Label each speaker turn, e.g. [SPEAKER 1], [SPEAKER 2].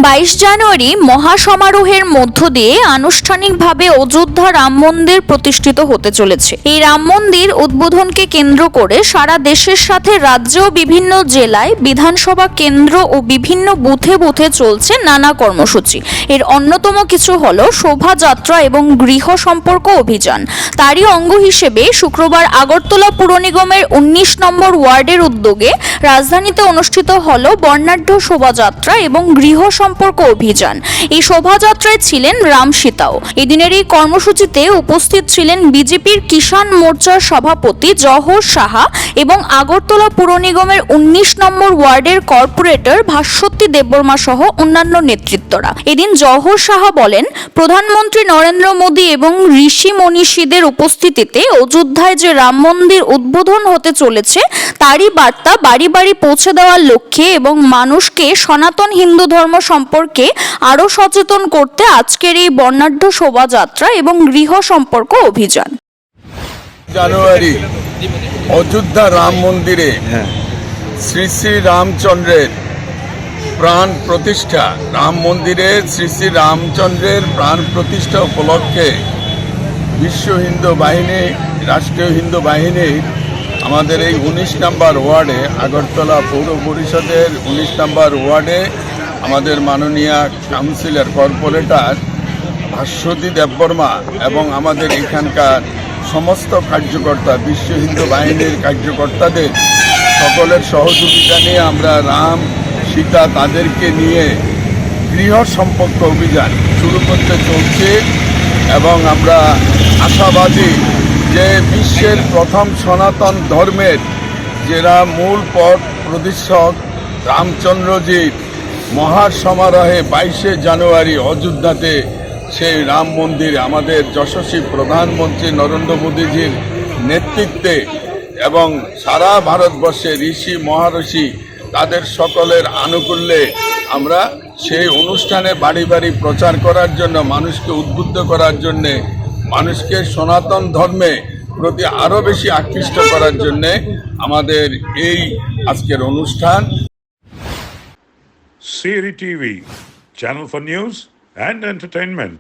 [SPEAKER 1] 22 জানুয়ারি মহাসমারোহের মধ্য দিয়ে আনুষ্ঠানিকভাবে অযোধ্যা রাম মন্দির প্রতিষ্ঠিত হতে চলেছে। এই রাম মন্দির উদ্বোধনকে কেন্দ্র করে সারা দেশের সাথে রাজ্য ও বিভিন্ন জেলায় বিধানসভা কেন্দ্র ও বিভিন্ন বুথে বুথে চলছে নানা কর্মসূচি। এর অন্যতম কিছু হলো শোভাযাত্রা এবং গৃহ সম্পর্ক অভিযান। তারই অঙ্গ হিসেবে শুক্রবার আগরতলা পুর নিগমের 19 নম্বর ওয়ার্ডের উদ্যোগে রাজধানীতে অনুষ্ঠিত হলো বর্ণাঢ্য শোভাযাত্রা এবং গৃহ সম্পর্ক অভিযান। এই শোভাযাত্রায় ছিলেন রাম সীতাও। এদিনের এই কর্মসূচিতে উপস্থিত ছিলেন বিজেপির কিষাণ মোর্চার সভাপতি জহর সাহা এবং আগরতলা পুর নিগমের 19 নম্বর ওয়ার্ডের কর্পোরেটর ভাস্বতী দেববর্মা সহ অন্যান্য নেতৃত্বরা। এদিন জহর সাহা বলেন, প্রধানমন্ত্রী নরেন্দ্র মোদী এবং ঋষি মনীষীদের উপস্থিতিতে অযোধ্যায় যে রাম মন্দির উদ্বোধন হতে চলেছে তারই বার্তা বাড়ি বাড়ি পৌঁছে দেওয়ার লক্ষ্যে এবং মানুষকে সনাতন হিন্দু ধর্ম সম্পর্কে আরো সচেতন করতে আজকের এই বর্ণাঢ্য শোভাযাত্রা এবং গৃহ সম্পর্ক অভিযান।
[SPEAKER 2] জানুয়ারি অযোধ্যা রাম মন্দিরে শ্রী শ্রী রামচন্দ্রের প্রাণ প্রতিষ্ঠা, রাম মন্দিরে শ্রী শ্রী রামচন্দ্রের প্রাণ প্রতিষ্ঠা উপলক্ষে বিশ্ব হিন্দু বাহিনী, রাষ্ট্রীয় হিন্দু বাহিনীর আমাদের এই 19 নম্বর ওয়ার্ডে, আগরতলা পৌর পরিষদের 19 নম্বর ওয়ার্ডে আমাদের মাননীয় কাউন্সিলর কর্পোরেটর ভাস্বতী দেববর্মা এবং আমাদের এখানকার সমস্ত কার্যকর্তা, বিশ্ব হিন্দু বাহিনীর কার্যকর্তাদের সকলের সহযোগিতা নিয়ে আমরা রাম সীতা তাদেরকে নিয়ে গৃহ সম্পর্ক অভিযান শুরু করতে চলছে এবং আমরা আশাবাদী যে বিশ্বের প্রথম সনাতন ধর্মের যারা মূল পথ প্রদর্শক রামচন্দ্রজির মহাসমারোহে 22 জানুয়ারি অযোধ্যাতে সেই রাম মন্দির আমাদের যশস্বী প্রধানমন্ত্রী নরেন্দ্র মোদীজির নেতৃত্বে এবং সারা ভারতবর্ষে ঋষি মহারষি তাদের সকলের আনুকূল্যে আমরা সেই অনুষ্ঠানে বাড়ি বাড়ি প্রচার করার জন্য, মানুষকে উদ্বুদ্ধ করার জন্যে, মানুষকে সনাতন ধর্মে প্রতি আরও বেশি আকৃষ্ট করার জন্যে আমাদের এই আজকের অনুষ্ঠান।
[SPEAKER 3] CRI TV, channel for news and entertainment.